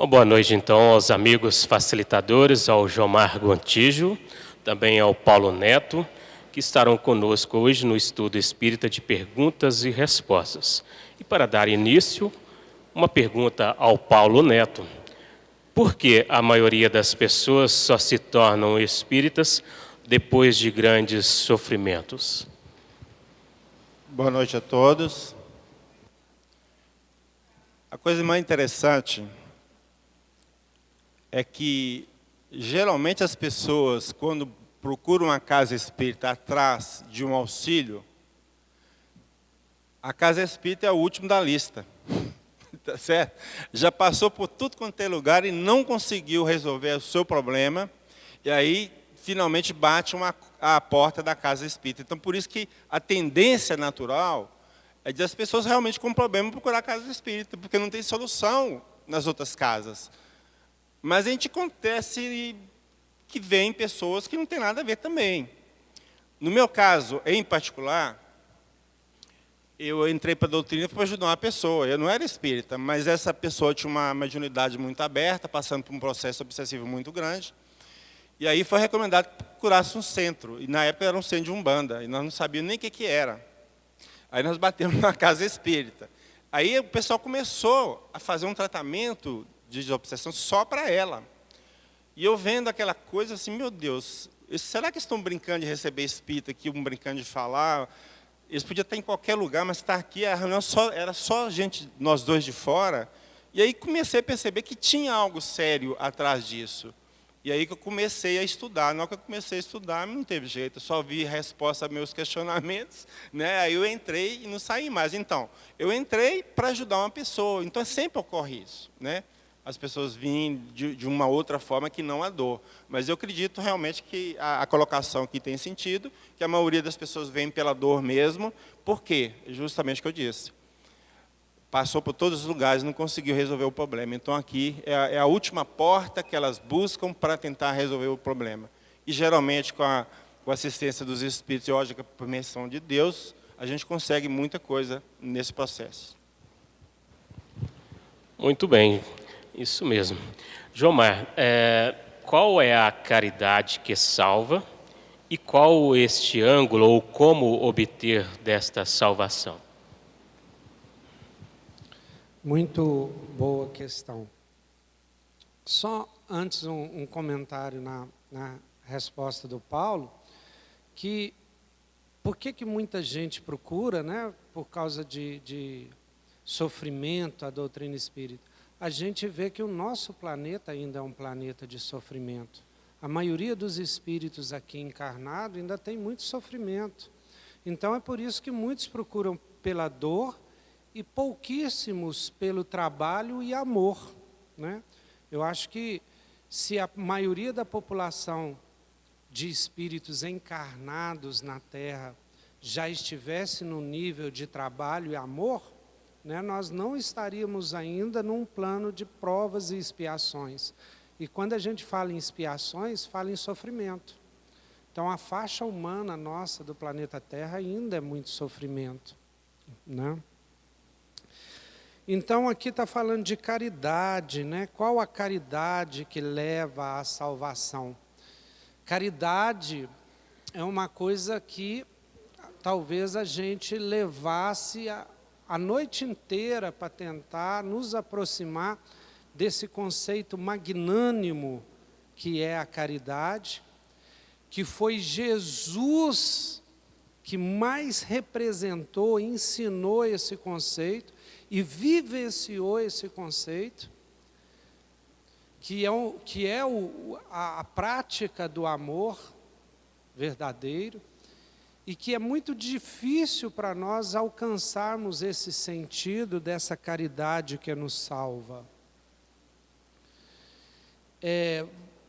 Boa noite, então, aos amigos facilitadores, ao Jomar Gontijo, também ao Paulo Neto, que estarão conosco hoje no estudo espírita de perguntas e respostas. E para dar início, uma pergunta ao Paulo Neto. Por que a maioria das pessoas só se tornam espíritas depois de grandes sofrimentos? Boa noite a todos. A coisa mais interessante é que, geralmente, as pessoas, quando procuram uma casa espírita atrás de um auxílio, a casa espírita é o último da lista. Tá certo? Já passou por tudo quanto é lugar e não conseguiu resolver o seu problema, e aí, finalmente, bate a porta da casa espírita. Então, por isso que a tendência natural é de as pessoas realmente com problema procurar a casa espírita, porque não tem solução nas outras casas. Mas a gente acontece que vem pessoas que não tem nada a ver também. No meu caso, em particular, eu entrei para a doutrina para ajudar uma pessoa. Eu não era espírita, mas essa pessoa tinha uma mediunidade muito aberta, passando por um processo obsessivo muito grande. E aí foi recomendado que procurasse um centro. E na época era um centro de Umbanda, e nós não sabíamos nem o que era. Aí nós batemos na casa espírita. Aí o pessoal começou a fazer um tratamento de desobsessão só para ela. E eu vendo aquela coisa assim, meu Deus, será que estão brincando de receber espírita aqui, brincando de falar? Eles podiam estar em qualquer lugar, mas estar aqui, a reunião era só gente, nós dois de fora. E aí comecei a perceber que tinha algo sério atrás disso. E aí que eu comecei a estudar. Na hora que eu comecei a estudar, não teve jeito, eu só vi resposta aos meus questionamentos, né? Aí eu entrei e não saí mais. Então, eu entrei para ajudar uma pessoa, então sempre ocorre isso, né? As pessoas vêm de uma outra forma que não a dor. Mas eu acredito realmente que a colocação aqui tem sentido, que a maioria das pessoas vem pela dor mesmo. Por quê? Justamente o que eu disse. Passou por todos os lugares, não conseguiu resolver o problema. Então aqui é a última porta que elas buscam para tentar resolver o problema. E geralmente com a assistência dos espíritos e lógica, por permissão de Deus, a gente consegue muita coisa nesse processo. Muito bem, isso mesmo. Jomar, qual é a caridade que salva e qual este ângulo ou como obter desta salvação? Muito boa questão. Só antes um comentário na resposta do Paulo, que por que muita gente procura, né, por causa de sofrimento, a doutrina espírita? A gente vê que o nosso planeta ainda é um planeta de sofrimento. A maioria dos espíritos aqui encarnados ainda tem muito sofrimento. Então é por isso que muitos procuram pela dor e pouquíssimos pelo trabalho e amor, né? Eu acho que se a maioria da população de espíritos encarnados na Terra já estivesse no nível de trabalho e amor, né, nós não estaríamos ainda num plano de provas e expiações. E quando a gente fala em expiações, fala em sofrimento. Então a faixa humana nossa do planeta Terra ainda é muito sofrimento, né? Então aqui está falando de caridade, né? Qual a caridade que leva à salvação? Caridade é uma coisa que talvez a gente levasse a noite inteira para tentar nos aproximar desse conceito magnânimo que é a caridade, que foi Jesus que mais representou, ensinou esse conceito e vivenciou esse conceito, que é a prática do amor verdadeiro, e que é muito difícil para nós alcançarmos esse sentido dessa caridade que nos salva.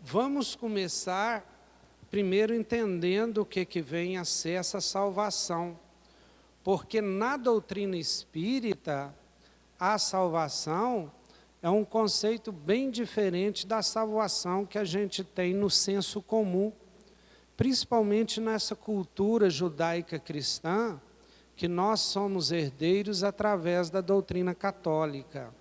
Vamos começar primeiro entendendo o que vem a ser essa salvação, porque na doutrina espírita, a salvação é um conceito bem diferente da salvação que a gente tem no senso comum, principalmente nessa cultura judaica cristã, que nós somos herdeiros através da doutrina católica.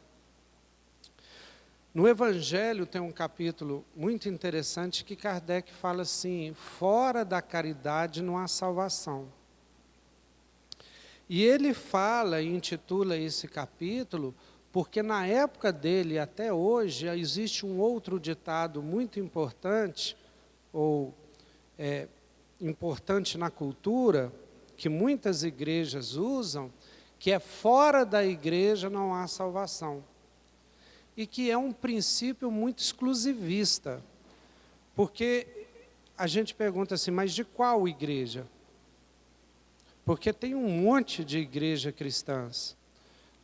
No Evangelho tem um capítulo muito interessante que Kardec fala assim: fora da caridade não há salvação. E ele fala e intitula esse capítulo porque na época dele até hoje existe um outro ditado muito importante, ou importante na cultura, que muitas igrejas usam, que é fora da igreja não há salvação. E que é um princípio muito exclusivista, porque a gente pergunta assim, mas de qual igreja? Porque tem um monte de igrejas cristãs.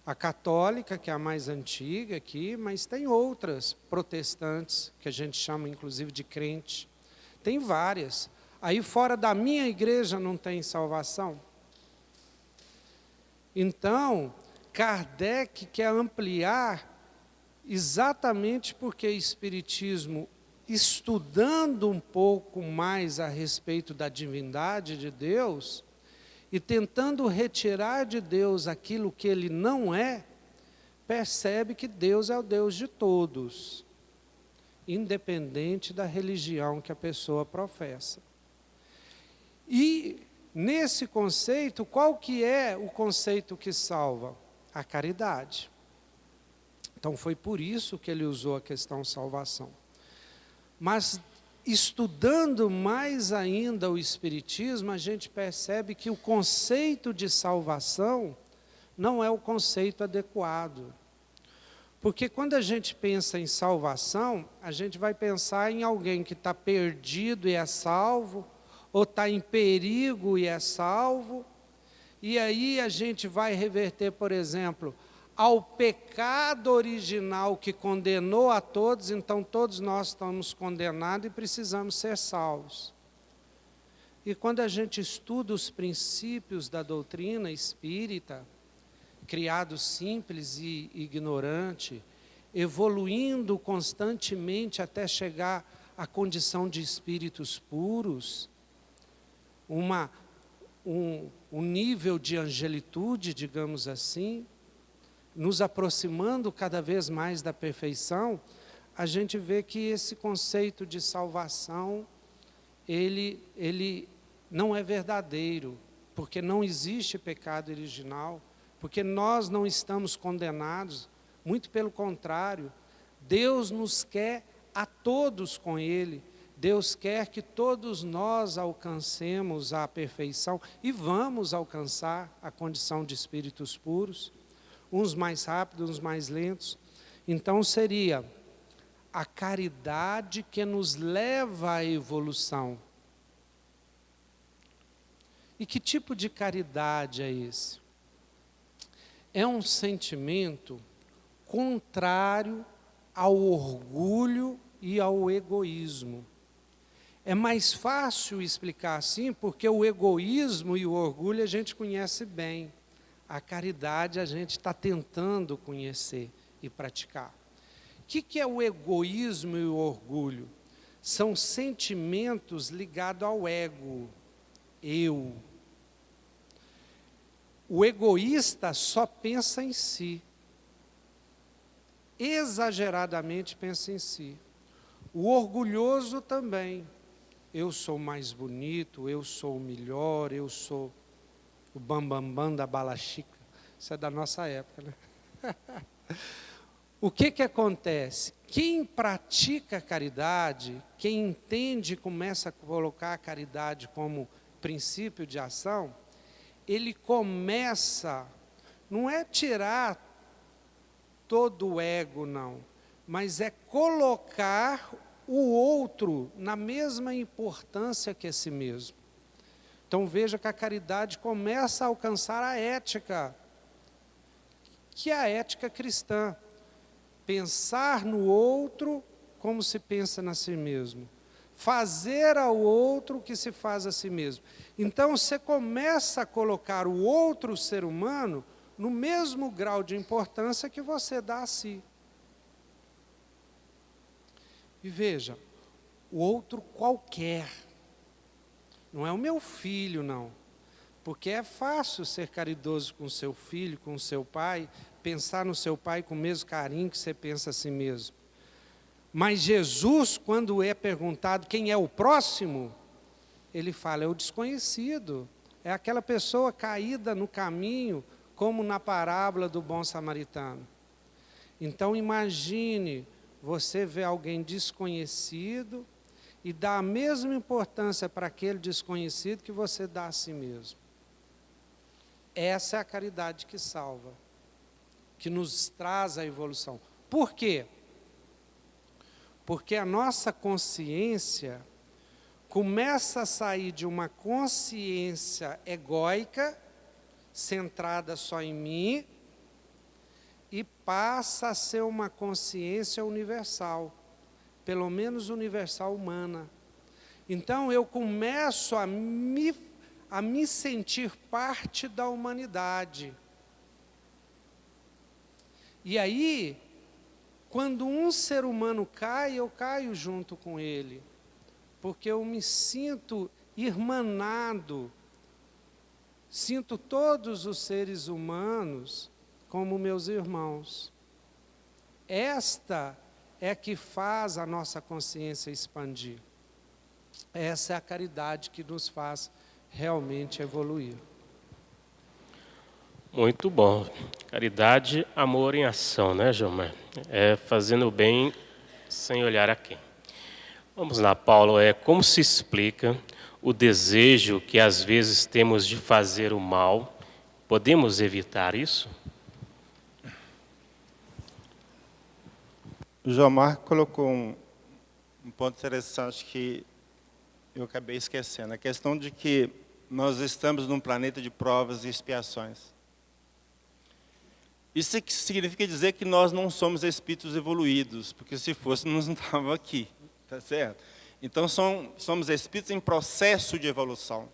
A católica, que é a mais antiga aqui, mas tem outras protestantes, que a gente chama inclusive de crente. Tem várias. Aí fora da minha igreja não tem salvação? Então, Kardec quer ampliar exatamente porque o Espiritismo, estudando um pouco mais a respeito da divindade de Deus, e tentando retirar de Deus aquilo que Ele não é, percebe que Deus é o Deus de todos, independente da religião que a pessoa professa. E nesse conceito, qual que é o conceito que salva? A caridade. Então foi por isso que ele usou a questão salvação. Mas estudando mais ainda o Espiritismo, a gente percebe que o conceito de salvação não é o conceito adequado. Porque quando a gente pensa em salvação, a gente vai pensar em alguém que está perdido e é salvo, ou está em perigo e é salvo, e aí a gente vai reverter, por exemplo, ao pecado original que condenou a todos, então todos nós estamos condenados e precisamos ser salvos. E quando a gente estuda os princípios da doutrina espírita, criado simples e ignorante, evoluindo constantemente até chegar à condição de espíritos puros, um nível de angelitude, digamos assim, nos aproximando cada vez mais da perfeição, a gente vê que esse conceito de salvação, ele não é verdadeiro, porque não existe pecado original, porque nós não estamos condenados, muito pelo contrário, Deus nos quer a todos com Ele, Deus quer que todos nós alcancemos a perfeição e vamos alcançar a condição de espíritos puros, uns mais rápidos, uns mais lentos. Então seria a caridade que nos leva à evolução. E que tipo de caridade é esse? É um sentimento contrário ao orgulho e ao egoísmo. É mais fácil explicar assim, porque o egoísmo e o orgulho a gente conhece bem. A caridade a gente está tentando conhecer e praticar. O que é o egoísmo e o orgulho? São sentimentos ligados ao ego, eu. O egoísta só pensa em si. Exageradamente pensa em si. O orgulhoso também. Eu sou mais bonito, eu sou o melhor, eu sou o bambambam da bala chica. Isso é da nossa época, né? O que acontece? Quem pratica a caridade, quem entende e começa a colocar a caridade como princípio de ação, ele começa, não é tirar todo o ego, não, mas é colocar o outro na mesma importância que a si mesmo. Então veja que a caridade começa a alcançar a ética, que é a ética cristã. Pensar no outro como se pensa na si mesmo. Fazer ao outro o que se faz a si mesmo. Então você começa a colocar o outro ser humano no mesmo grau de importância que você dá a si. E veja, o outro qualquer. Não é o meu filho, não. Porque é fácil ser caridoso com seu filho, com seu pai, pensar no seu pai com o mesmo carinho que você pensa a si mesmo. Mas Jesus, quando é perguntado quem é o próximo, ele fala, é o desconhecido. É aquela pessoa caída no caminho, como na parábola do bom samaritano. Então imagine, você vê alguém desconhecido e dá a mesma importância para aquele desconhecido que você dá a si mesmo. Essa é a caridade que salva, que nos traz a evolução. Por quê? Porque a nossa consciência começa a sair de uma consciência egóica, centrada só em mim, e passa a ser uma consciência universal, pelo menos universal humana. Então eu começo a me sentir parte da humanidade. E aí, quando um ser humano cai, eu caio junto com ele, porque eu me sinto irmanado, sinto todos os seres humanos como meus irmãos. Esta é que faz a nossa consciência expandir. Essa é a caridade que nos faz realmente evoluir. Muito bom. Caridade, amor em ação, né, Gilmar? É fazendo o bem sem olhar a quem. Vamos lá, Paulo. Como se explica o desejo que às vezes temos de fazer o mal? Podemos evitar isso? O João Marco colocou um ponto interessante que eu acabei esquecendo. A questão de que nós estamos num planeta de provas e expiações. Isso significa dizer que nós não somos espíritos evoluídos, porque se fôssemos não estávamos aqui, tá certo? Então somos espíritos em processo de evolução.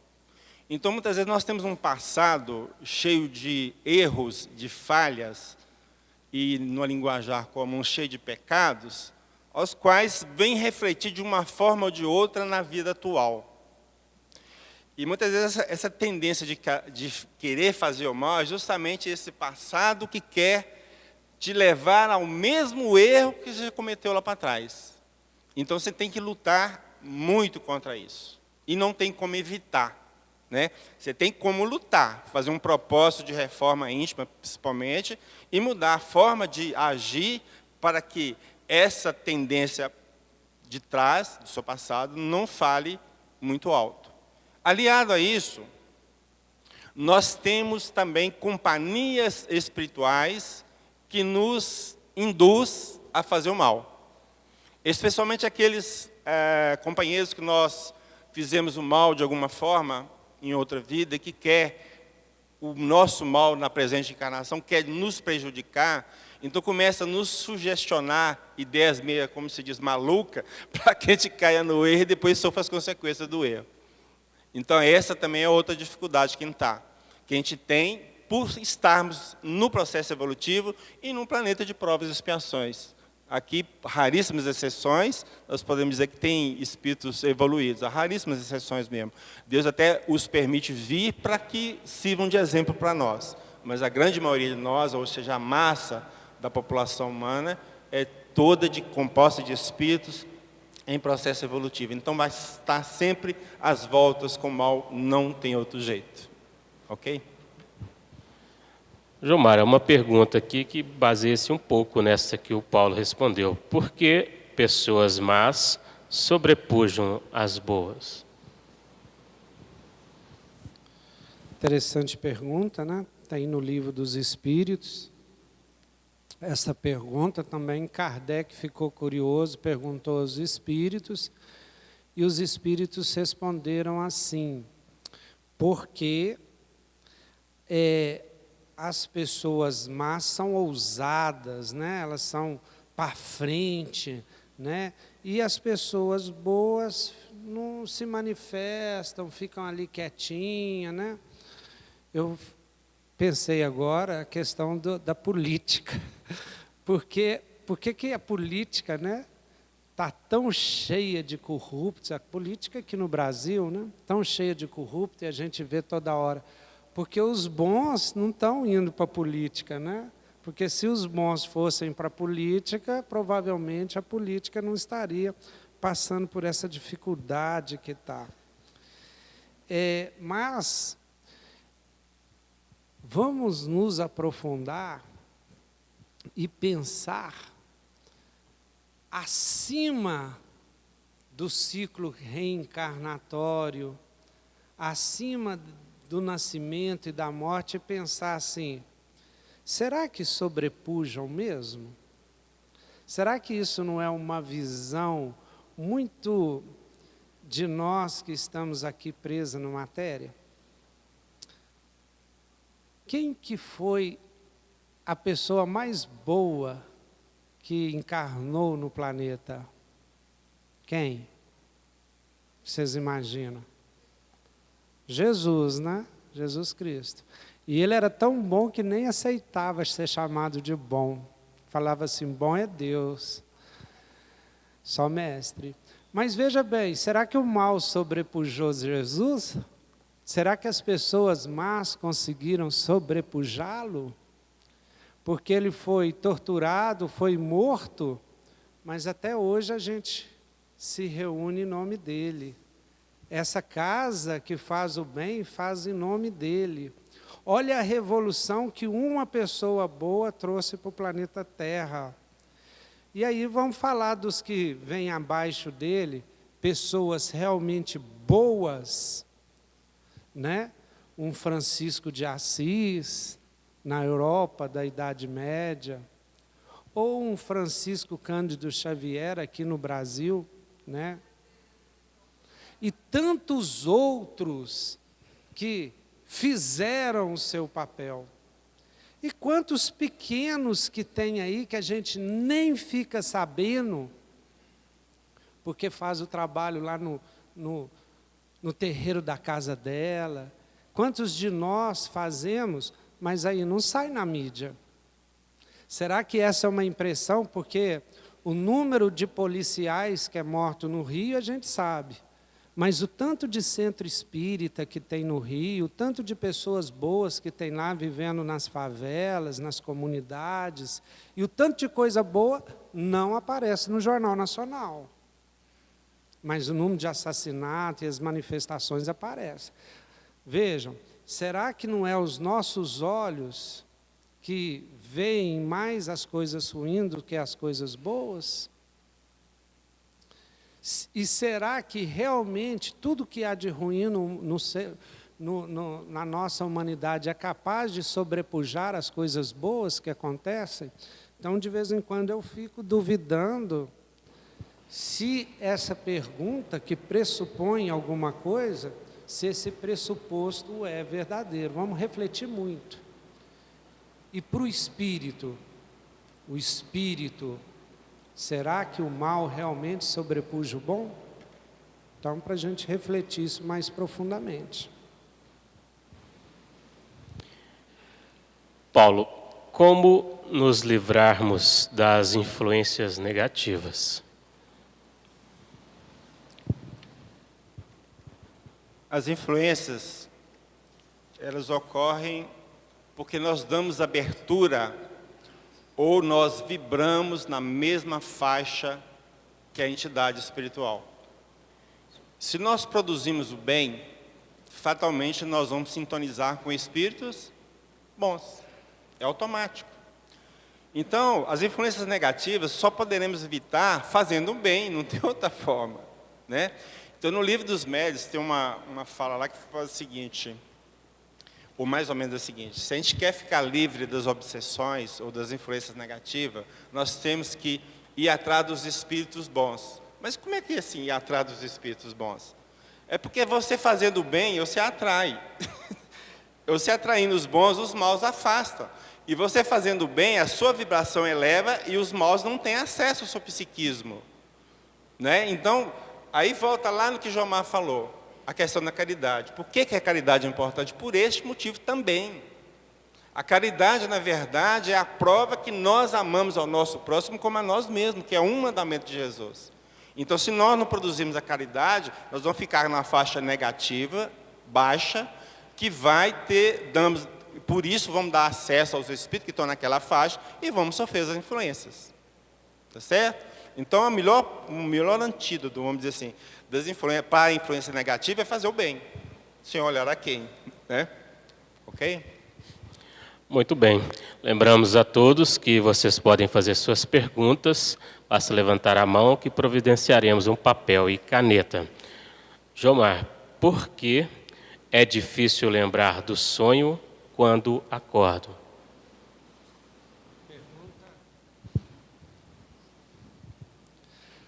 Então muitas vezes nós temos um passado cheio de erros, de falhas, e no linguajar comum cheio de pecados, aos quais vem refletir de uma forma ou de outra na vida atual. E muitas vezes essa tendência de querer fazer o mal é justamente esse passado que quer te levar ao mesmo erro que você cometeu lá para trás. Então você tem que lutar muito contra isso. E não tem como evitar, né? Você tem como lutar, fazer um propósito de reforma íntima, principalmente, e mudar a forma de agir para que essa tendência de trás, do seu passado, não fale muito alto. Aliado a isso, nós temos também companhias espirituais que nos induz a fazer o mal. Especialmente aqueles companheiros que nós fizemos o mal de alguma forma em outra vida, que quer o nosso mal na presente encarnação, quer nos prejudicar, então começa a nos sugestionar ideias meio, como se diz, maluca, para que a gente caia no erro e depois sofra as consequências do erro. Então essa também é outra dificuldade que a gente tem por estarmos no processo evolutivo e num planeta de provas e expiações. Aqui, raríssimas exceções, nós podemos dizer que tem espíritos evoluídos, há raríssimas exceções mesmo. Deus até os permite vir para que sirvam de exemplo para nós. Mas a grande maioria de nós, ou seja, a massa da população humana, é toda composta de espíritos em processo evolutivo. Então vai estar sempre às voltas com o mal, não tem outro jeito. Ok? Gilmar, é uma pergunta aqui que baseia-se um pouco nessa que o Paulo respondeu. Por que pessoas más sobrepujam as boas? Interessante pergunta, né? Está aí no Livro dos Espíritos. Essa pergunta também, Kardec ficou curioso, perguntou aos espíritos, e os espíritos responderam assim, porque as pessoas más são ousadas, né? Elas são para frente, né? E as pessoas boas não se manifestam, ficam ali quietinhas, né? Eu pensei agora a questão da política. Por que a política, né, está tão cheia de corruptos? A política aqui no Brasil, né, tão cheia de corruptos, e a gente vê toda hora. Porque os bons não estão indo para a política, né? Porque se os bons fossem para a política, provavelmente a política não estaria passando por essa dificuldade que está. Mas vamos nos aprofundar e pensar acima do ciclo reencarnatório, acima do nascimento e da morte, e pensar assim: será que sobrepujam mesmo? Será que isso não é uma visão muito de nós que estamos aqui presos na matéria? Quem que foi a pessoa mais boa que encarnou no planeta? Quem? Vocês imaginam? Jesus, né? Jesus Cristo. E ele era tão bom que nem aceitava ser chamado de bom. Falava assim: bom é Deus, só mestre. Mas veja bem, será que o mal sobrepujou Jesus? Será que as pessoas más conseguiram sobrepujá-lo? Porque ele foi torturado, foi morto, mas até hoje a gente se reúne em nome dele. Essa casa que faz o bem, faz em nome dele. Olha a revolução que uma pessoa boa trouxe para o planeta Terra. E aí vamos falar dos que vêm abaixo dele, pessoas realmente boas, né? Um Francisco de Assis, na Europa da Idade Média, ou um Francisco Cândido Xavier aqui no Brasil, né? E tantos outros que fizeram o seu papel. E quantos pequenos que tem aí que a gente nem fica sabendo, porque faz o trabalho lá no terreiro da casa dela. Quantos de nós fazemos, mas aí não sai na mídia? Será que essa é uma impressão? Porque o número de policiais que é morto no Rio a gente sabe. Mas o tanto de centro espírita que tem no Rio, o tanto de pessoas boas que tem lá vivendo nas favelas, nas comunidades, e o tanto de coisa boa não aparece no Jornal Nacional. Mas o número de assassinatos e as manifestações aparecem. Vejam, será que não é os nossos olhos que veem mais as coisas ruins do que as coisas boas? E será que realmente tudo que há de ruim na nossa humanidade é capaz de sobrepujar as coisas boas que acontecem? Então, de vez em quando, eu fico duvidando se essa pergunta que pressupõe alguma coisa, se esse pressuposto é verdadeiro. Vamos refletir muito. E para o espírito, será que o mal realmente sobrepuja o bom? Então, para a gente refletir isso mais profundamente. Paulo, como nos livrarmos das influências negativas? As influências, elas ocorrem porque nós damos abertura ou nós vibramos na mesma faixa que a entidade espiritual. Se nós produzimos o bem, fatalmente nós vamos sintonizar com espíritos bons. É automático. Então, as influências negativas só poderemos evitar fazendo o bem, não tem outra forma, né? Então, no Livro dos Médiuns tem uma fala lá que faz o seguinte, ou mais ou menos o seguinte: se a gente quer ficar livre das obsessões ou das influências negativas, nós temos que ir atrás dos espíritos bons. Mas como é que é assim, ir atrás dos espíritos bons? É porque você fazendo o bem, você atrai. Você atraindo os bons, os maus afastam. E você fazendo o bem, a sua vibração eleva e os maus não têm acesso ao seu psiquismo, né? Então, aí volta lá no que Jomar falou, a questão da caridade. Por que a caridade é importante? Por este motivo também. A caridade, na verdade, é a prova que nós amamos ao nosso próximo como a nós mesmos, que é um mandamento de Jesus. Então, se nós não produzirmos a caridade, nós vamos ficar na faixa negativa, baixa, que vai ter por isso vamos dar acesso aos espíritos que estão naquela faixa e vamos sofrer as influências. Tá certo? Então, o melhor antídoto, vamos dizer assim, das influências, para a influência negativa é fazer o bem, sem olhar a quem. Né? Ok? Muito bem. Lembramos a todos que vocês podem fazer suas perguntas. Basta levantar a mão que providenciaremos um papel e caneta. Jomar, por que é difícil lembrar do sonho quando acordo?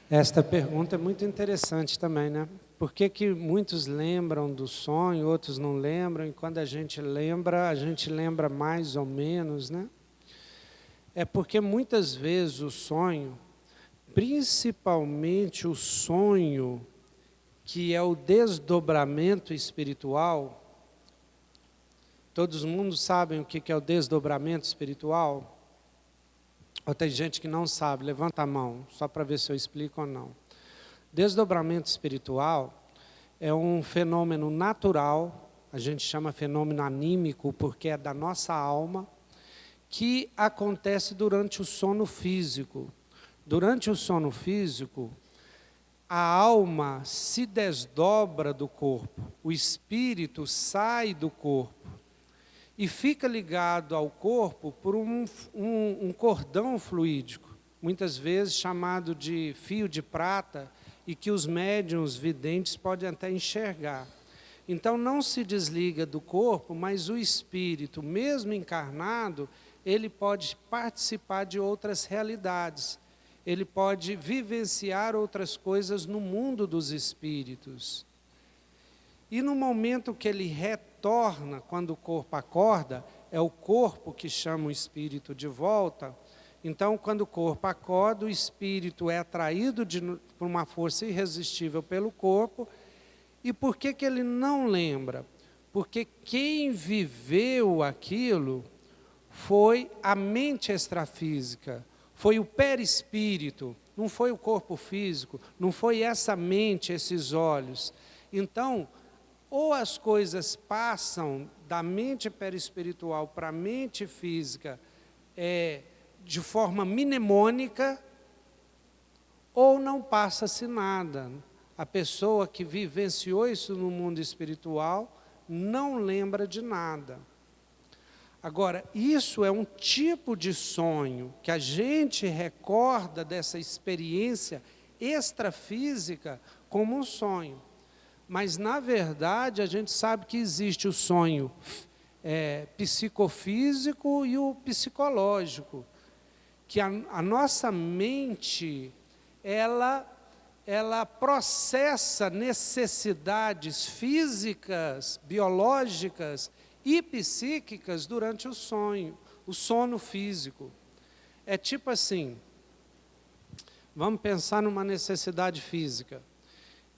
Esta pergunta é muito interessante também, né? Por que muitos lembram do sonho, outros não lembram, e quando a gente lembra mais ou menos, né? É porque muitas vezes o sonho, principalmente o sonho que é o desdobramento espiritual, todos mundo sabem o que é o desdobramento espiritual? Ou tem gente que não sabe? Levanta a mão, só para ver se eu explico ou não. Desdobramento espiritual é um fenômeno natural, a gente chama fenômeno anímico, porque é da nossa alma, que acontece durante o sono físico. Durante o sono físico, a alma se desdobra do corpo, o espírito sai do corpo e fica ligado ao corpo por um cordão fluídico, muitas vezes chamado de fio de prata, e que os médiuns videntes podem até enxergar. Então não se desliga do corpo, mas o espírito, mesmo encarnado, ele pode participar de outras realidades. Ele pode vivenciar outras coisas no mundo dos espíritos. E no momento que ele retorna, quando o corpo acorda, é o corpo que chama o espírito de volta. Então, quando o corpo acorda, o espírito é atraído por uma força irresistível pelo corpo. E por que ele não lembra? Porque quem viveu aquilo foi a mente extrafísica, foi o perispírito, não foi o corpo físico, não foi essa mente, esses olhos. Então, ou as coisas passam da mente perispiritual para a mente física de forma mnemônica, ou não passa-se nada. A pessoa que vivenciou isso no mundo espiritual não lembra de nada. Agora, isso é um tipo de sonho que a gente recorda dessa experiência extrafísica como um sonho. Mas, na verdade, a gente sabe que existe o sonho psicofísico e o psicológico. Que a nossa mente, ela processa necessidades físicas, biológicas e psíquicas durante o sonho, o sono físico. É tipo assim, vamos pensar numa necessidade física.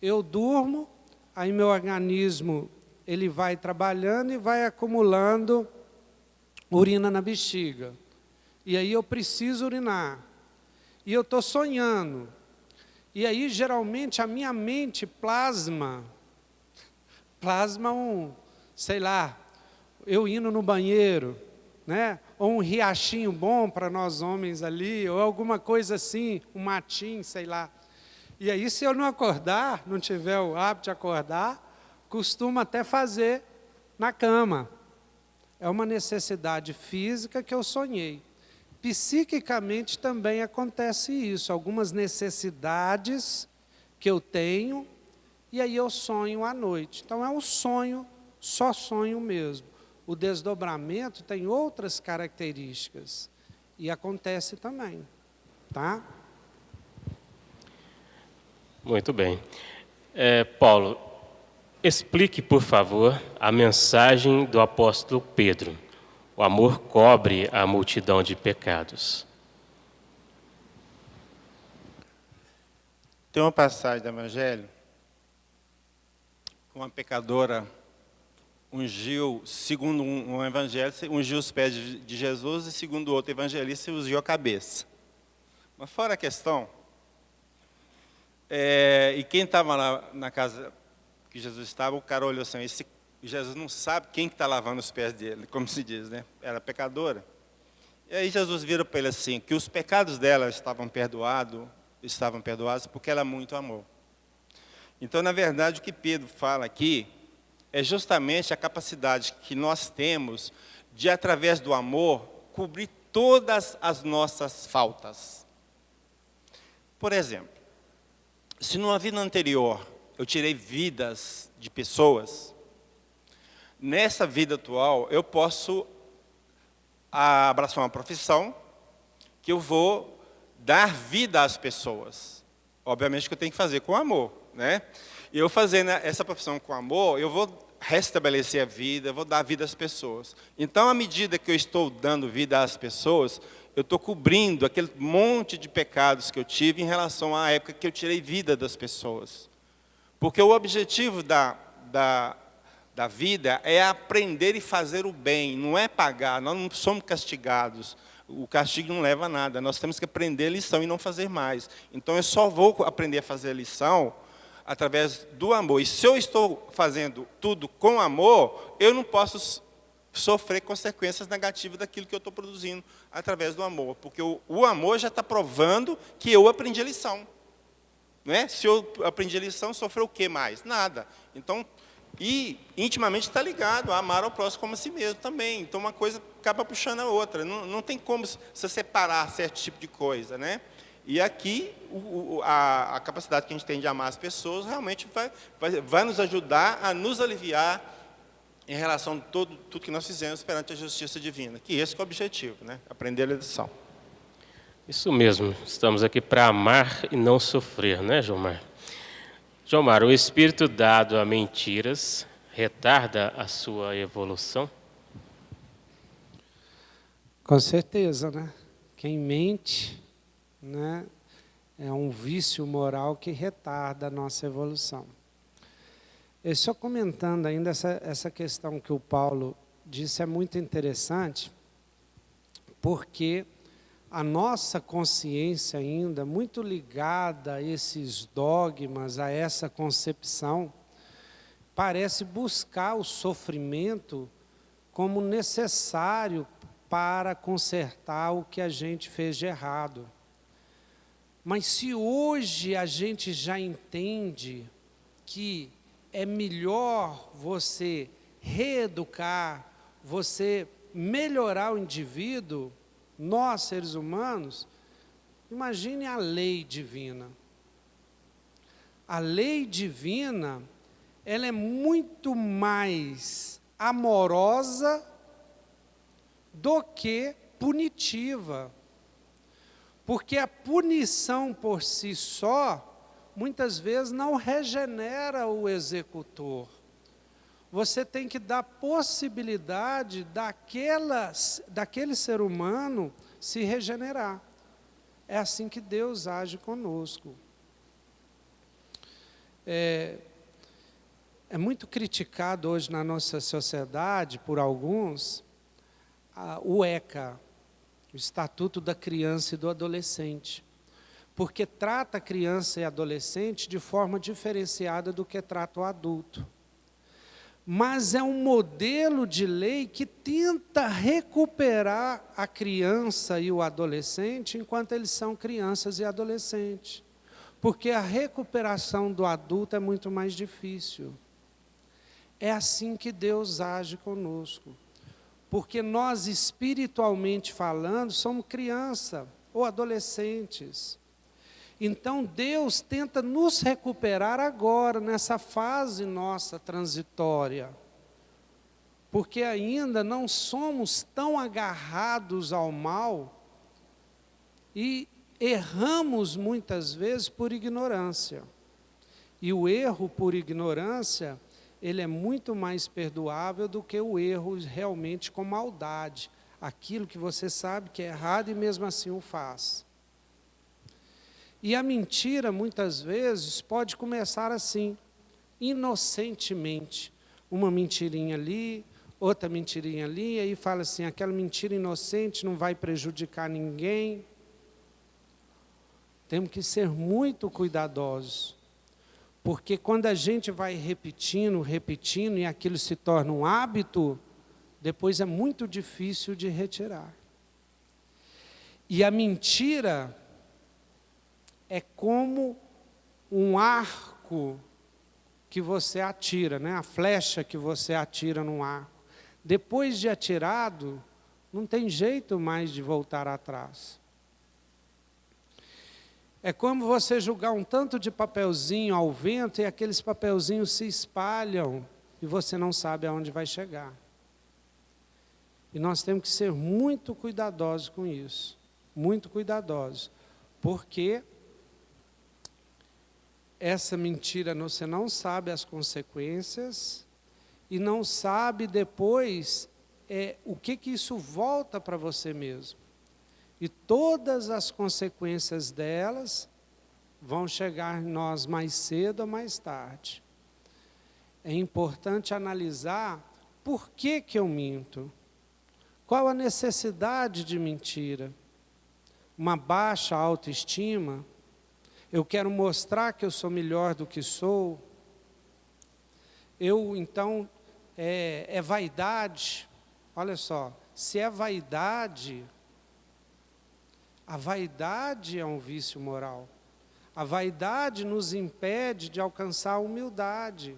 Eu durmo, aí meu organismo ele vai trabalhando e vai acumulando urina na bexiga. E aí eu preciso urinar. E eu estou sonhando. E aí, geralmente, a minha mente plasma sei lá, eu indo no banheiro, né? Ou um riachinho bom para nós homens ali, ou alguma coisa assim, um matinho, sei lá. E aí, se eu não acordar, não tiver o hábito de acordar, costumo até fazer na cama. É uma necessidade física que eu sonhei. Psiquicamente também acontece isso, algumas necessidades que eu tenho, e aí eu sonho à noite. Então é um sonho, só sonho mesmo. O desdobramento tem outras características, e acontece também, tá? Muito bem. Paulo, explique, por favor, a mensagem do apóstolo Pedro. O amor cobre a multidão de pecados. Tem uma passagem do Evangelho, uma pecadora ungiu, segundo um evangelho, ungiu os pés de Jesus, e segundo outro evangelista, ungiu a cabeça. Mas fora a questão, e quem estava lá na casa que Jesus estava, o cara olhou assim, Jesus não sabe quem está lavando os pés dele, como se diz, né? Era pecadora. E aí Jesus vira para ele assim, que os pecados dela estavam perdoados porque ela muito amou. Então, na verdade, o que Pedro fala aqui é justamente a capacidade que nós temos de, através do amor, cobrir todas as nossas faltas. Por exemplo, se numa vida anterior eu tirei vidas de pessoas, nessa vida atual eu posso abraçar uma profissão que eu vou dar vida às pessoas. Obviamente que eu tenho que fazer com amor, né? E eu fazendo essa profissão com amor, eu vou restabelecer a vida, eu vou dar vida às pessoas. Então, à medida que eu estou dando vida às pessoas, eu estou cobrindo aquele monte de pecados que eu tive em relação à época que eu tirei vida das pessoas. Porque o objetivo da vida é aprender e fazer o bem, não é pagar, nós não somos castigados. O castigo não leva a nada, nós temos que aprender a lição e não fazer mais. Então eu só vou aprender a fazer a lição através do amor. E se eu estou fazendo tudo com amor, eu não posso sofrer consequências negativas daquilo que eu estou produzindo através do amor. Porque o amor já está provando que eu aprendi a lição. Não é? Se eu aprendi a lição, sofreu o que mais? Nada. Então, e intimamente está ligado a amar ao próximo como a si mesmo também. Então, uma coisa acaba puxando a outra. Não tem como se separar certo tipo de coisa, né? E aqui, a capacidade que a gente tem de amar as pessoas realmente vai nos ajudar a nos aliviar em relação a tudo que nós fizemos perante a justiça divina. Que esse é o objetivo, né? Aprender a lição. Isso mesmo, estamos aqui para amar e não sofrer, né, Jomar? Jomar, o espírito dado a mentiras retarda a sua evolução? Com certeza, né? Quem mente, né, é um vício moral que retarda a nossa evolução. E só comentando ainda essa questão que o Paulo disse é muito interessante, porque a nossa consciência ainda, muito ligada a esses dogmas, a essa concepção, parece buscar o sofrimento como necessário para consertar o que a gente fez de errado. Mas se hoje a gente já entende que é melhor você reeducar, você melhorar o indivíduo, nós, seres humanos, imagine a lei divina. A lei divina, ela é muito mais amorosa do que punitiva. Porque a punição por si só, muitas vezes não regenera o executor. Você tem que dar possibilidade daquele ser humano se regenerar. É assim que Deus age conosco. É muito criticado hoje na nossa sociedade, por alguns, o ECA, o Estatuto da Criança e do Adolescente, porque trata a criança e adolescente de forma diferenciada do que trata o adulto. Mas é um modelo de lei que tenta recuperar a criança e o adolescente enquanto eles são crianças e adolescentes. Porque a recuperação do adulto é muito mais difícil. É assim que Deus age conosco. Porque nós, espiritualmente falando, somos criança ou adolescentes. Então, Deus tenta nos recuperar agora, nessa fase nossa transitória. Porque ainda não somos tão agarrados ao mal e erramos muitas vezes por ignorância. E o erro por ignorância, ele é muito mais perdoável do que o erro realmente com maldade. Aquilo que você sabe que é errado e mesmo assim o faz. E a mentira, muitas vezes, pode começar assim, inocentemente. Uma mentirinha ali, outra mentirinha ali, aí fala assim, aquela mentira inocente não vai prejudicar ninguém. Temos que ser muito cuidadosos, Porque quando a gente vai repetindo, repetindo, e aquilo se torna um hábito, depois é muito difícil de retirar. E a mentira é como um arco que você atira, né? A flecha que você atira num arco. Depois de atirado, não tem jeito mais de voltar atrás. É como você jogar um tanto de papelzinho ao vento e aqueles papelzinhos se espalham e você não sabe aonde vai chegar. E nós temos que ser muito cuidadosos com isso. Muito cuidadosos. Porque essa mentira você não sabe as consequências e não sabe depois o que isso volta para você mesmo. E todas as consequências delas vão chegar em nós mais cedo ou mais tarde. É importante analisar por que eu minto. Qual a necessidade de mentira? Uma baixa autoestima? Eu quero mostrar que eu sou melhor do que sou? Então, é vaidade? Olha só, se é vaidade, a vaidade é um vício moral. A vaidade nos impede de alcançar a humildade.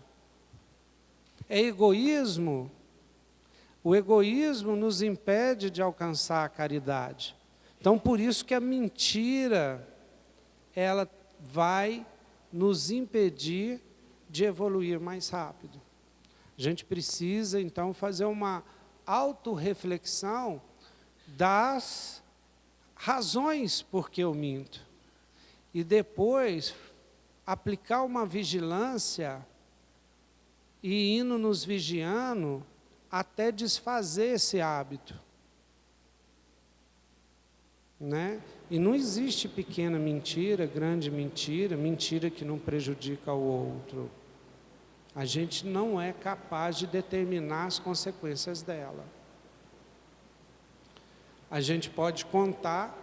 É egoísmo? O egoísmo nos impede de alcançar a caridade. Então, por isso que a mentira, ela vai nos impedir de evoluir mais rápido. A gente precisa, então, fazer uma autorreflexão das razões por que eu minto. E depois, aplicar uma vigilância e indo nos vigiando até desfazer esse hábito. Né? E não existe pequena mentira, grande mentira, mentira que não prejudica o outro. A gente não é capaz de determinar as consequências dela. A gente pode contar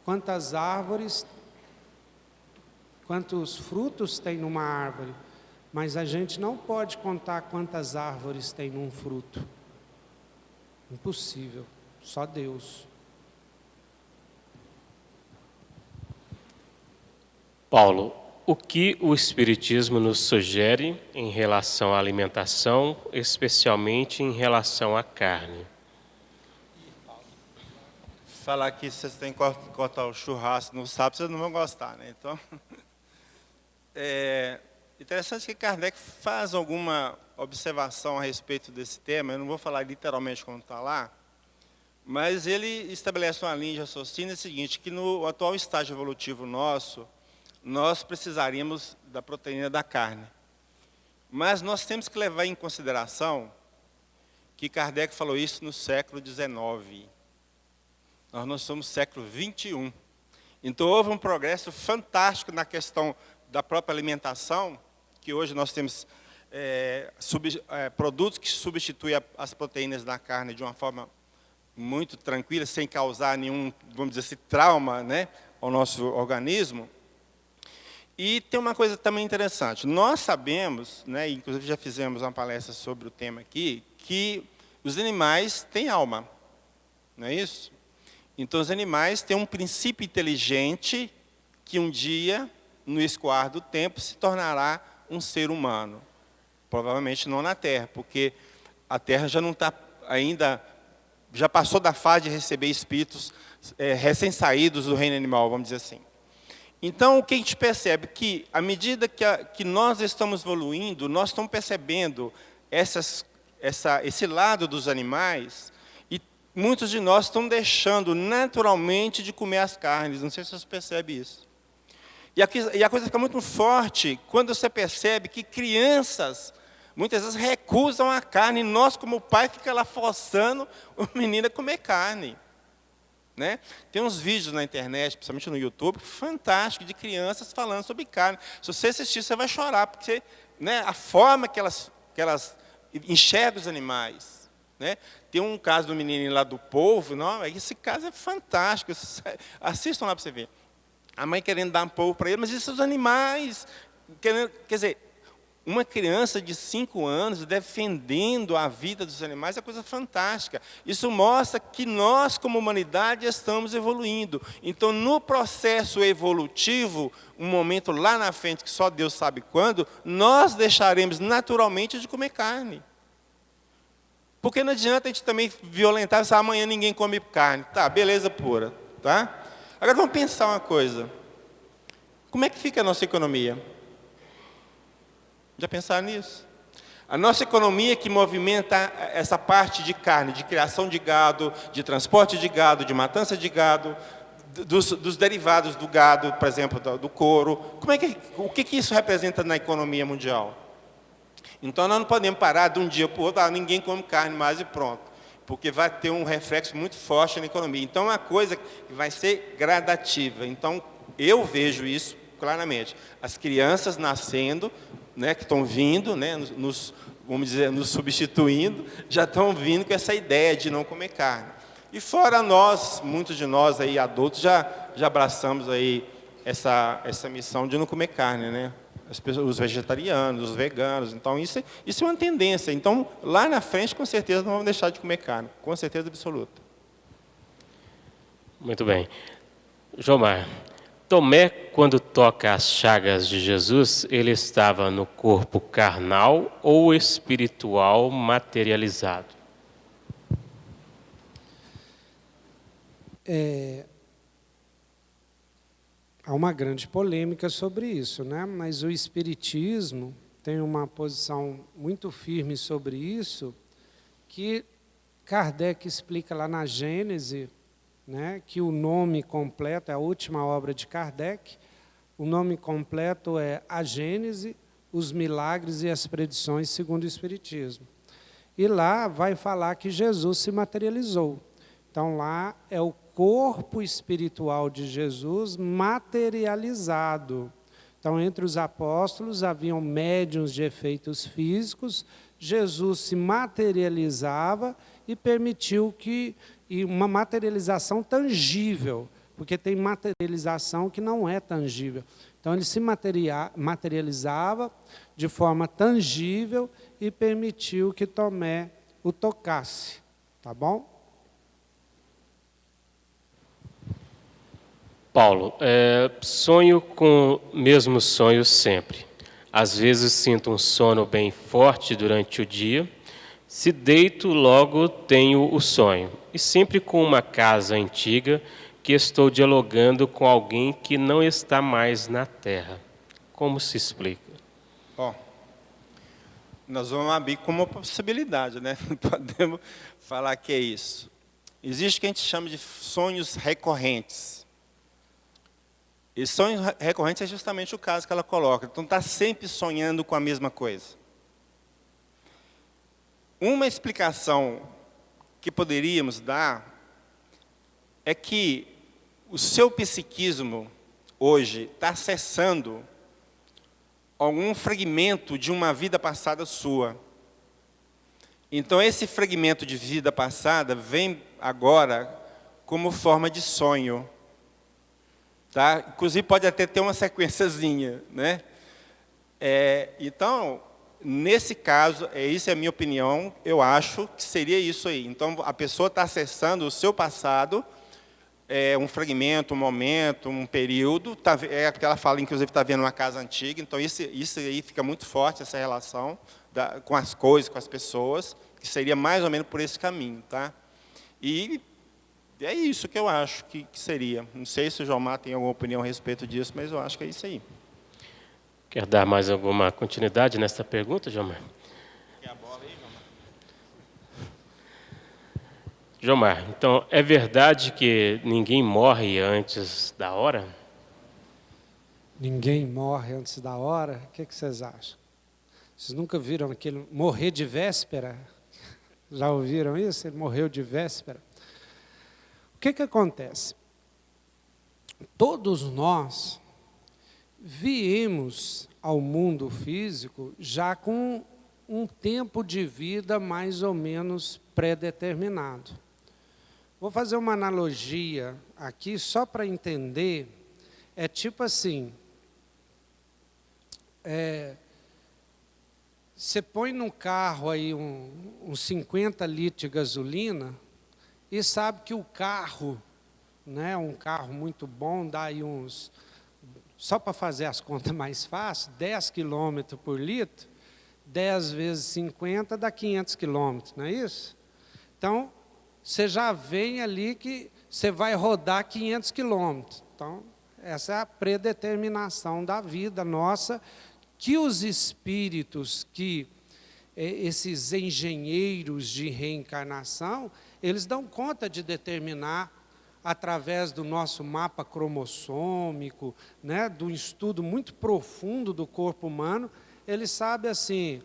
quantas árvores, quantos frutos tem numa árvore, mas a gente não pode contar quantas árvores tem num fruto. Impossível, só Deus. Paulo, o que o Espiritismo nos sugere em relação à alimentação, especialmente em relação à carne? Falar que vocês têm que cortar o churrasco no sábado, vocês não vão gostar, né? Então, é interessante que Kardec faz alguma observação a respeito desse tema. Eu não vou falar literalmente como está lá, mas ele estabelece uma linha de raciocínio seguinte, que no atual estágio evolutivo nosso, nós precisaríamos da proteína da carne. Mas nós temos que levar em consideração que Kardec falou isso no século XIX. Nós somos século XXI. Então houve um progresso fantástico na questão da própria alimentação, que hoje nós temos produtos que substituem as proteínas da carne de uma forma muito tranquila, sem causar nenhum, vamos dizer assim, trauma, né, ao nosso organismo. E tem uma coisa também interessante. Nós sabemos, né, inclusive já fizemos uma palestra sobre o tema aqui, que os animais têm alma, não é isso? Então, os animais têm um princípio inteligente que um dia, no escoar do tempo, se tornará um ser humano. Provavelmente não na Terra, porque a Terra já não está ainda, já passou da fase de receber espíritos recém-saídos do reino animal, vamos dizer assim. Então, o que a gente percebe? Que, à medida que nós estamos evoluindo, nós estamos percebendo esse lado dos animais, e muitos de nós estão deixando naturalmente de comer as carnes. Não sei se vocês percebem isso. E a coisa fica muito forte quando você percebe que crianças, muitas vezes, recusam a carne, e nós, como pai, fica lá forçando o menino a comer carne. Né? Tem uns vídeos na internet, principalmente no YouTube, fantásticos, de crianças falando sobre carne. Se você assistir, você vai chorar, porque, né, a forma que elas enxergam os animais. Né? Tem um caso do menino lá do polvo, não, esse caso é fantástico, assistam lá para você ver. A mãe querendo dar um polvo para ele, mas esses animais, Quer dizer, uma criança de 5 anos defendendo a vida dos animais é coisa fantástica. Isso mostra que nós, como humanidade, estamos evoluindo. Então, no processo evolutivo, um momento lá na frente, que só Deus sabe quando, nós deixaremos naturalmente de comer carne. Porque não adianta a gente também violentar, se amanhã ninguém come carne. Tá, beleza pura. Tá? Agora vamos pensar uma coisa. Como é que fica a nossa economia? Já pensaram nisso? A nossa economia que movimenta essa parte de carne, de criação de gado, de transporte de gado, de matança de gado, dos derivados do gado, por exemplo, do couro. O que isso representa na economia mundial? Então, nós não podemos parar de um dia para o outro, ninguém come carne mais e pronto. Porque vai ter um reflexo muito forte na economia. Então, é uma coisa que vai ser gradativa. Então, eu vejo isso claramente. As crianças nascendo, né, que estão vindo, né, vamos dizer, nos substituindo, já estão vindo com essa ideia de não comer carne. E fora nós, muitos de nós aí adultos já abraçamos aí essa missão de não comer carne, né? Os vegetarianos, os veganos. Então isso é uma tendência. Então lá na frente com certeza não vamos deixar de comer carne, com certeza absoluta. Muito bem. Jomar, Tomé, quando toca as chagas de Jesus, ele estava no corpo carnal ou espiritual materializado? Há uma grande polêmica sobre isso, né? Mas o Espiritismo tem uma posição muito firme sobre isso, que Kardec explica lá na Gênese, né, que o nome completo, é a última obra de Kardec, o nome completo é A Gênese, os Milagres e as Predições segundo o Espiritismo. E lá vai falar que Jesus se materializou. Então lá é o corpo espiritual de Jesus materializado. Então entre os apóstolos haviam médiuns de efeitos físicos, Jesus se materializava e permitiu uma materialização tangível, porque tem materialização que não é tangível. Então ele se materializava de forma tangível e permitiu que Tomé o tocasse. Tá bom? Paulo, sonho com o mesmo sonho sempre. Às vezes sinto um sono bem forte durante o dia. Se deito, logo tenho o sonho. E sempre com uma casa antiga que estou dialogando com alguém que não está mais na Terra. Como se explica? Bom, nós vamos abrir como uma possibilidade, né? Não podemos falar que é isso. Existe o que a gente chama de sonhos recorrentes. E sonhos recorrentes é justamente o caso que ela coloca. Então, está sempre sonhando com a mesma coisa. Uma explicação que poderíamos dar é que o seu psiquismo hoje está acessando algum fragmento de uma vida passada sua. Então, esse fragmento de vida passada vem agora como forma de sonho. Tá? Inclusive, pode até ter uma sequenciazinha, né? Então, nesse caso, isso é a minha opinião, eu acho que seria isso aí. Então, a pessoa está acessando o seu passado, um fragmento, um momento, um período, é que ela fala, inclusive, está vendo uma casa antiga, então isso aí fica muito forte, essa relação com as coisas, com as pessoas, que seria mais ou menos por esse caminho. Tá? E é isso que eu acho que seria. Não sei se o Jomar tem alguma opinião a respeito disso, mas eu acho que é isso aí. Quer dar mais alguma continuidade nessa pergunta, Jomar? Quer a bola aí, Jomar? Jomar, então, é verdade que ninguém morre antes da hora? Ninguém morre antes da hora? O que vocês acham? Vocês nunca viram aquele morrer de véspera? Já ouviram isso? Ele morreu de véspera. O que acontece? Todos nós viemos ao mundo físico já com um tempo de vida mais ou menos pré-determinado. Vou fazer uma analogia aqui só para entender. É tipo assim, Você põe no carro aí uns 50 litros de gasolina e sabe que o carro, né, um carro muito bom, dá aí uns, só para fazer as contas mais fáceis, 10 km por litro, 10 vezes 50 dá 500 km, não é isso? Então, você já vem ali que você vai rodar 500 km. Então, essa é a predeterminação da vida nossa, que os espíritos, esses engenheiros de reencarnação, eles dão conta de determinar através do nosso mapa cromossômico, né, do estudo muito profundo do corpo humano. Eles sabem assim,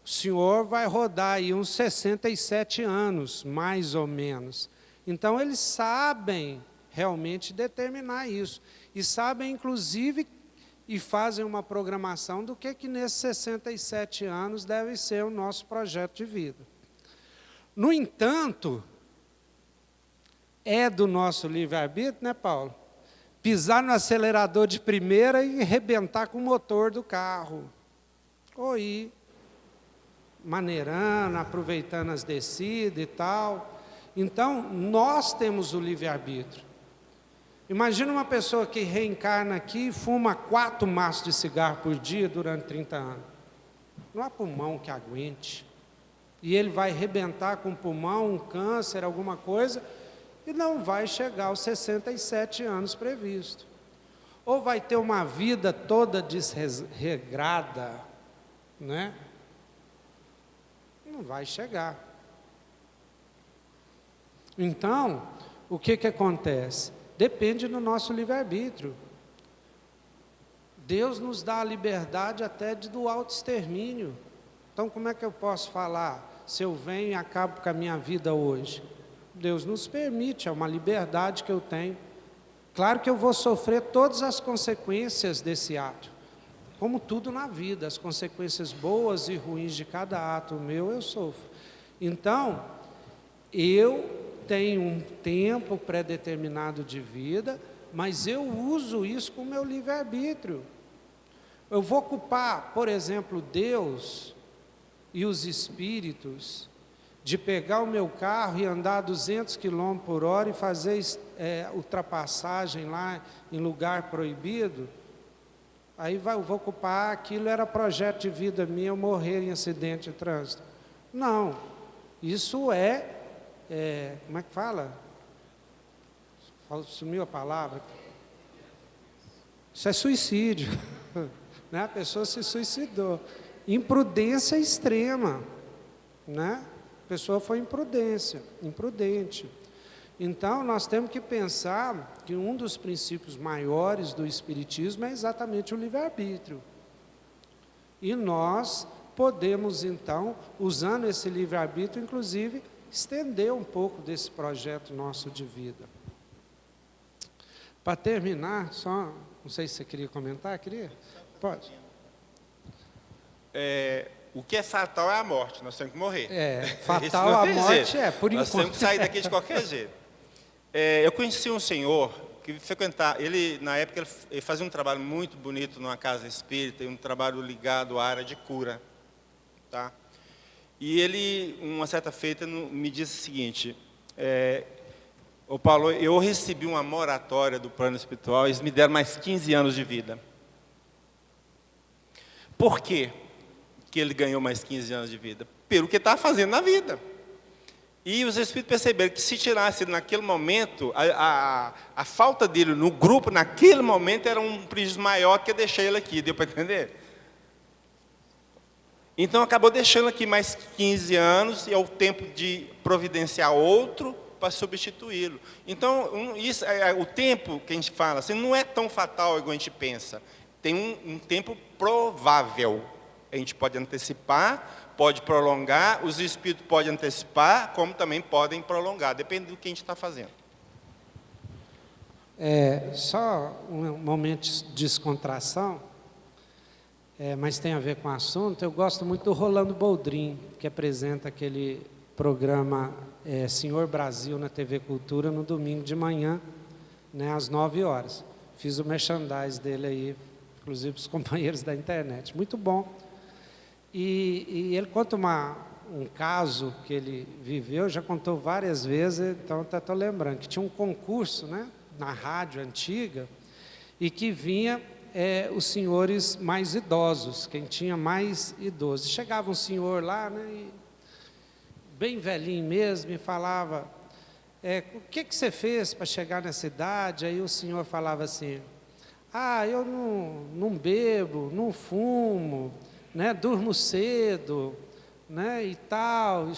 o senhor vai rodar aí uns 67 anos, mais ou menos. Então, eles sabem realmente determinar isso. E sabem, inclusive, e fazem uma programação do que nesses 67 anos deve ser o nosso projeto de vida. No entanto, é do nosso livre-arbítrio, né, Paulo? Pisar no acelerador de primeira e arrebentar com o motor do carro. Ou ir maneirando, aproveitando as descidas e tal. Então, nós temos o livre-arbítrio. Imagina uma pessoa que reencarna aqui e fuma 4 maços de cigarro por dia durante 30 anos. Não há pulmão que aguente. E ele vai arrebentar com o pulmão, um câncer, alguma coisa, e não vai chegar aos 67 anos previsto. Ou vai ter uma vida toda desregrada, né? Não vai chegar. Então, o que acontece? Depende do nosso livre-arbítrio. Deus nos dá a liberdade até do autoextermínio. Então, como é que eu posso falar? Se eu venho e acabo com a minha vida hoje? Deus nos permite, é uma liberdade que eu tenho. Claro que eu vou sofrer todas as consequências desse ato. Como tudo na vida, as consequências boas e ruins de cada ato meu, eu sofro. Então, eu tenho um tempo pré-determinado de vida, mas eu uso isso com o meu livre-arbítrio. Eu vou culpar, por exemplo, Deus e os espíritos de pegar o meu carro e andar 200 km por hora e fazer ultrapassagem lá em lugar proibido. Aí eu vou culpar, aquilo era projeto de vida minha, eu morrer em acidente de trânsito. Não, isso como é que fala? Sumiu a palavra. Isso é suicídio. Né? A pessoa se suicidou. Imprudência extrema. Né? A pessoa foi imprudente. Então, nós temos que pensar que um dos princípios maiores do Espiritismo é exatamente o livre-arbítrio. E nós podemos, então, usando esse livre-arbítrio, inclusive, estender um pouco desse projeto nosso de vida. Para terminar, só, não sei se você queria comentar, queria? Pode. O que é fatal é a morte, nós temos que morrer. Fatal a morte por enquanto. Nós temos que sair daqui de qualquer jeito. Eu conheci um senhor que frequentava, na época ele fazia um trabalho muito bonito numa casa espírita, um trabalho ligado à área de cura. Tá? E ele, uma certa feita, me disse o seguinte, ô Paulo, eu recebi uma moratória do plano espiritual, eles me deram mais 15 anos de vida. Por quê que ele ganhou mais 15 anos de vida? Pelo que estava fazendo na vida. E os espíritos perceberam que se tirasse naquele momento, a falta dele no grupo, naquele momento, era um prejuízo maior que deixar ele aqui, deu para entender? Então, acabou deixando aqui mais 15 anos, e é o tempo de providenciar outro para substituí-lo. Então, o tempo que a gente fala, assim, não é tão fatal igual a gente pensa. Tem um tempo provável. A gente pode antecipar, pode prolongar, os espíritos podem antecipar, como também podem prolongar, depende do que a gente está fazendo. Só um momento de descontração, mas tem a ver com o assunto. Eu gosto muito do Rolando Boldrin, que apresenta aquele programa Senhor Brasil na TV Cultura no domingo de manhã, né, às 9 horas. Fiz o merchandise dele aí inclusive para os companheiros da internet. Muito bom. E ele conta um caso que ele viveu, já contou várias vezes, então estou lembrando, que tinha um concurso, né, na rádio antiga, e que vinha os senhores mais idosos, quem tinha mais idosos. Chegava um senhor lá, né, bem velhinho mesmo, e falava, o que você fez para chegar nessa idade? Aí o senhor falava assim, eu não bebo, não fumo, né, durmo cedo, né, e tal,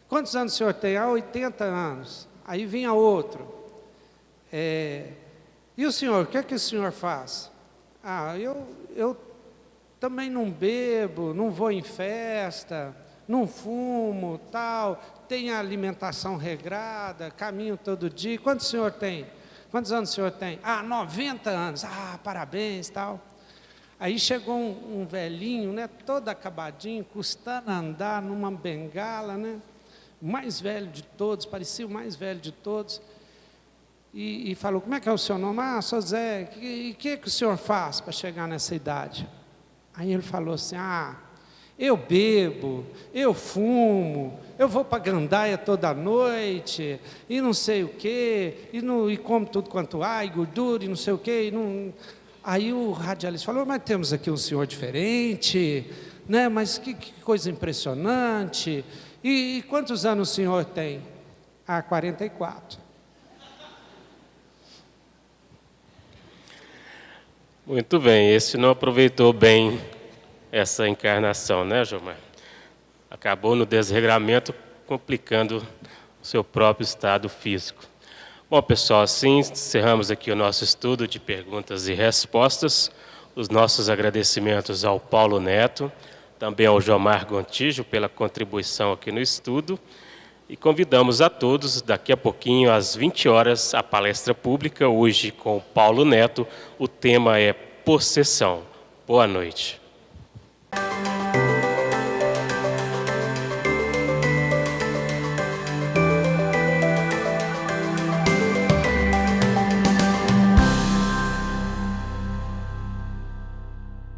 quantos anos o senhor tem? 80 anos. Aí vinha outro, e o senhor, o que é que o senhor faz? Eu também não bebo, não vou em festa, não fumo, tal, tenho alimentação regrada, caminho todo dia. Quantos o senhor tem? Quantos anos o senhor tem? 90 anos. Parabéns, tal. Aí chegou um velhinho, né, todo acabadinho, custando a andar numa bengala, né, mais velho de todos, parecia o mais velho de todos, e falou, como é que é o seu nome? Sou Zé, e o que o senhor faz para chegar nessa idade? Aí ele falou assim, eu bebo, eu fumo, eu vou para a gandaia toda noite, e não sei o quê, e como tudo quanto há, e gordura, e não sei o quê, e não... Aí o radialista falou, mas temos aqui um senhor diferente, né? Mas que coisa impressionante. E quantos anos o senhor tem? 44. Muito bem, esse não aproveitou bem essa encarnação, né, Gilmar? Acabou no desregramento, complicando o seu próprio estado físico. Bom, pessoal, assim encerramos aqui o nosso estudo de perguntas e respostas. Os nossos agradecimentos ao Paulo Neto, também ao Jomar Gontijo pela contribuição aqui no estudo. E convidamos a todos, daqui a pouquinho, às 20 horas, a palestra pública, hoje com o Paulo Neto. O tema é possessão. Boa noite.